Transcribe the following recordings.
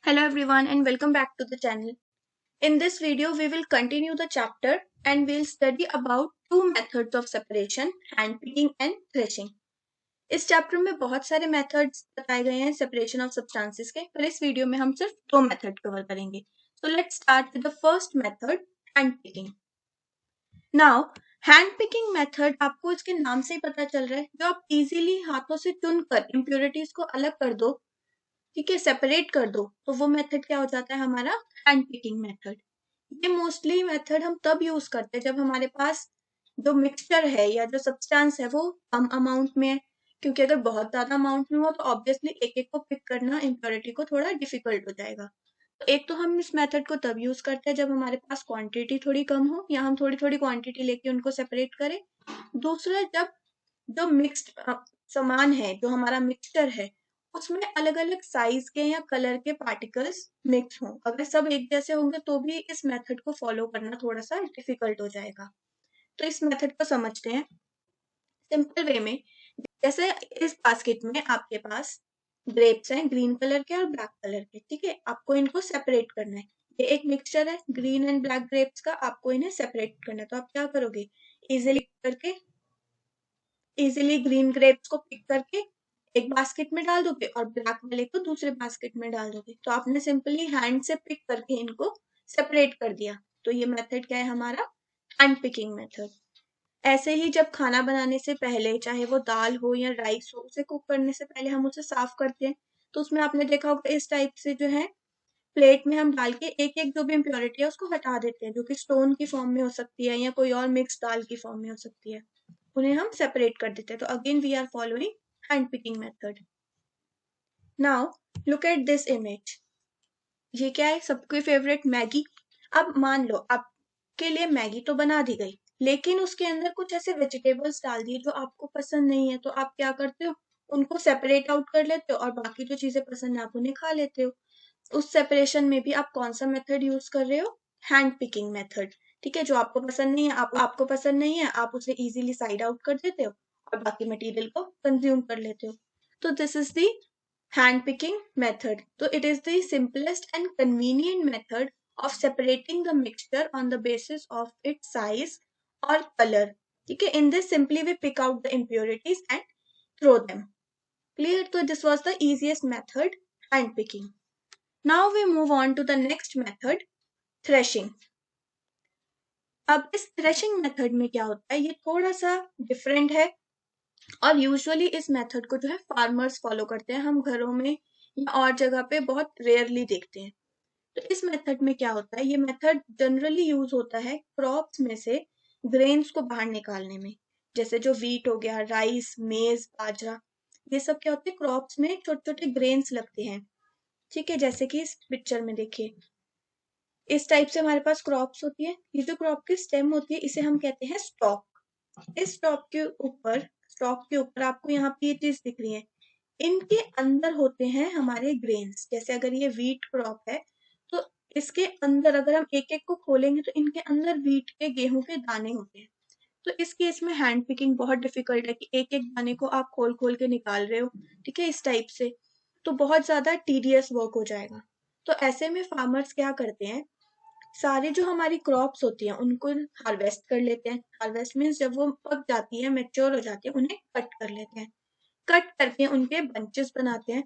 Hello everyone and welcome back to the channel. In this video we will continue the chapter and we'll study about two methods of separation, hand picking and threshing. इस chapter में बहुत सारे methods बताए गए हैं separation of substances के, पर इस वीडियो में हम सिर्फ दो मेथड कवर करेंगे. So let's start with the first method, hand picking. Now hand picking method आपको इसके नाम से ही पता चल रहा है, जो आप इजीली हाथों से चुनकर इम्प्योरिटीज को अलग कर दो, ठीक है, सेपरेट कर दो, तो वो मेथड क्या हो जाता है हमारा हैंड पिकिंग मेथड. ये मोस्टली मेथड हम तब यूज करते हैं जब हमारे पास जो मिक्सचर है या जो सब्सटेंस है वो कम अमाउंट में है, क्योंकि अगर बहुत ज्यादा अमाउंट में हो तो ऑब्वियसली एक एक को पिक करना इम्प्योरिटी को थोड़ा डिफिकल्ट हो जाएगा. तो एक तो हम इस मेथड को तब यूज करते हैं जब हमारे पास क्वांटिटी थोड़ी कम हो या हम थोड़ी थोड़ी क्वांटिटी लेके उनको सेपरेट करें. दूसरा, जब जो मिक्स्ड सामान है, जो हमारा मिक्सचर है, उसमें अलग अलग साइज के या कलर के पार्टिकल्स मिक्स हों. अगर सब एक जैसे होंगे तो भी इस मेथड को फॉलो करना थोड़ा सा डिफिकल्ट हो जाएगा. तो इस मेथड को समझते हैं सिंपल वे में. जैसे इस बास्केट में आपके पास ग्रेप्स हैं, ग्रीन कलर के और ब्लैक कलर के, ठीक है. आपको इनको सेपरेट करना है. ये एक मिक्सचर है ग्रीन एंड ब्लैक ग्रेप्स का, आपको इन्हें सेपरेट करना है. तो आप क्या करोगे, इजिली ग्रीन ग्रेप्स को पिक करके एक बास्केट में डाल दोगे और ब्लैक वाले को दूसरे बास्केट में डाल दोगे. तो आपने सिंपली हैंड से पिक करके इनको सेपरेट कर दिया. तो ये मेथड क्या है हमारा, हैंड पिकिंग मेथड. ऐसे ही जब खाना बनाने से पहले, चाहे वो दाल हो या राइस हो, उसे कुक करने से पहले हम उसे साफ करते हैं. तो उसमें आपने देखा होगा इस टाइप से जो है प्लेट में हम डाल के एक एक जो भी इम्प्योरिटी है उसको हटा देते हैं, जो कि स्टोन की फॉर्म में हो सकती है या कोई और मिक्स दाल की फॉर्म में हो सकती है. उन्हें हम सेपरेट कर देते हैं. तो again we are following hand picking method. Now look at this image. ये क्या है, सबके फेवरेट मैगी. अब मान लो आपके लिए मैगी तो बना दी गई, लेकिन उसके अंदर कुछ ऐसे वेजिटेबल्स डाल दिए जो आपको पसंद नहीं है. तो आप क्या करते हो, उनको सेपरेट आउट कर लेते हो और बाकी जो चीजें पसंद है आप उन्हें खा लेते हो. उस सेपरेशन में भी आप कौन सा मेथड यूज कर रहे हो, हैंड पिकिंग मेथड. ठीक है, जो आपको पसंद नहीं है, आपको पसंद नहीं है, आप उसे इजीली साइड आउट कर देते हो और बाकी मटेरियल को कंज्यूम कर लेते हो. तो this is the hand picking method. So it is the simplest and convenient method of separating the mixture on the basis of its size or color. ठीक है, in this simply we pick out the impurities and throw them. Clear? So this was the easiest method, hand picking. Now we move on to the next method, threshing. अब इस threshing method में क्या होता है, ये थोड़ा सा different है और यूजुअली इस मेथड को जो है फार्मर्स फॉलो करते हैं. हम घरों में या और जगह पे बहुत रेयरली देखते हैं. तो इस मेथड में क्या होता है, ये मेथड जनरली यूज होता है क्रॉप्स में से ग्रेन्स को बाहर निकालने में. जैसे जो वीट हो गया, राइस, मेज, बाजरा, ये सब क्या होते हैं, क्रॉप्स में छोटे छोटे ग्रेन्स लगते हैं. ठीक है, जैसे कि इस पिक्चर में देखिए, इस टाइप से हमारे पास क्रॉप्स होती है. ये जो क्रॉप की स्टेम होती है इसे हम कहते हैं स्टॉक. इस स्टॉक के ऊपर आपको यहाँ पे ये चीज दिख रही है, इनके अंदर होते हैं हमारे ग्रेन्स. जैसे अगर ये वीट क्रॉप है तो इसके अंदर अगर हम एक एक को खोलेंगे तो इनके अंदर वीट के, गेहूं के दाने होते हैं. तो इस केस में हैंड पिकिंग बहुत डिफिकल्ट है कि एक एक दाने को आप खोल खोल के निकाल रहे हो, ठीक है, इस टाइप से. तो बहुत ज्यादा टीडियस वर्क हो जाएगा. तो ऐसे में फार्मर्स क्या करते हैं, सारी जो हमारी क्रॉप्स होती हैं उनको हार्वेस्ट कर लेते हैं. हार्वेस्ट मीन्स जब वो पक जाती है, मेच्योर हो जाती है, उन्हें कट कर लेते हैं. कट करके उनके बंचेस बनाते हैं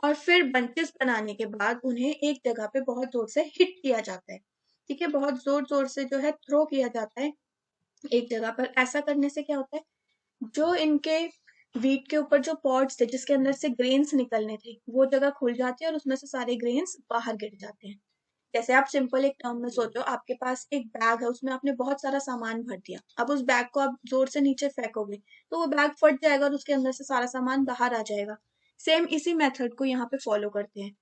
और फिर बंचेस बनाने के बाद उन्हें एक जगह पे बहुत जोर से हिट किया जाता है. ठीक है, बहुत जोर जोर से जो है थ्रो किया जाता है एक जगह पर. ऐसा करने से क्या होता है, जो इनके वीट के ऊपर जो पॉड्स थे जिसके अंदर से ग्रेन्स निकलने थे, वो जगह खुल जाती है और उसमें से सारे ग्रेन्स बाहर गिर जाते हैं. जैसे आप सिंपल एक टर्म में सोचो, आपके पास एक बैग है, उसमें आपने बहुत सारा सामान भर दिया. अब उस बैग को आप जोर से नीचे फेंकोगे तो वो बैग फट जाएगा और उसके अंदर से सारा सामान बाहर आ जाएगा. सेम इसी मेथड को यहाँ पे फॉलो करते हैं.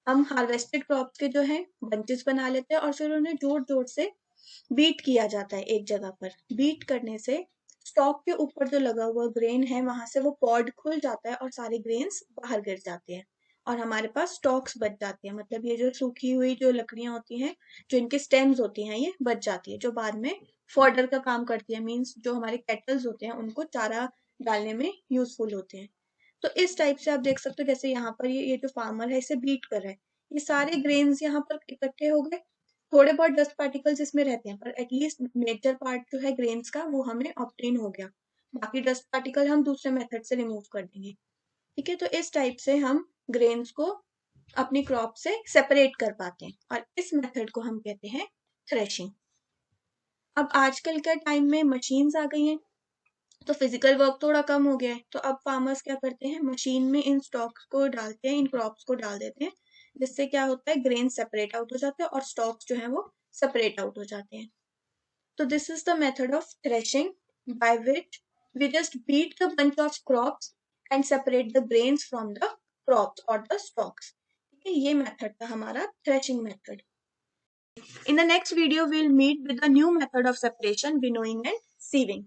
हम हार्वेस्टेड क्रॉप्स के जो है बंचेस बना लेते हैं और फिर उन्हें जोर जोर से बीट किया जाता है एक जगह पर. बीट करने से स्टॉक के ऊपर जो लगा हुआ ग्रेन है वहां से वो पॉड खुल जाता है और सारे ग्रेन्स बाहर गिर जाते हैं और हमारे पास स्टॉक्स बच जाती है. मतलब ये जो सूखी हुई जो लकड़ियां होती हैं, जो इनके स्टेम्स होती हैं, ये बच जाती है, जो बाद में फॉडर का काम करती है. मीन्स जो हमारे केटल्स होते हैं उनको चारा डालने में यूजफुल होते हैं. तो इस टाइप से आप देख सकते हो, जैसे यहाँ पर ये जो फार्मर है इसे बीट कर रहा है, ये सारे ग्रेन्स यहाँ पर इकट्ठे हो गए। थोड़े बहुत डस्ट पार्टिकल्स इसमें रहते हैं, पर एटलीस्ट मेजर पार्ट जो है ग्रेन्स का वो हमें ऑब्टेन हो गया। बाकी डस्ट पार्टिकल हम दूसरे मेथड से रिमूव कर देंगे। ठीक है, तो इस टाइप से हम ग्रेन्स को अपनी क्रॉप से सेपरेट कर पाते हैं, और इस मेथड को हम कहते हैं थ्रेशिंग। अब आजकल के टाइम में मशीन्स आ गई हैं, तो फिजिकल वर्क थोड़ा कम हो गया है, तो अब फार्मर्स क्या करते हैं, मशीन में इन स्टॉक्स को डालते हैं, इन क्रॉप्स को डाल देते हैं, जिससे क्या होता है, ग्रेन सेपरेट आउट हो जाते हैं और स्टॉक्स जो है वो सेपरेट आउट हो जाते हैं। तो this is the method of threshing, by which we just beat the bunch of crops and separate the grains from the crops और द स्टॉक्स। ठीक है, ये मेथड था हमारा threshing method. In the next video, we'll meet with the new method of separation, winnowing and sieving.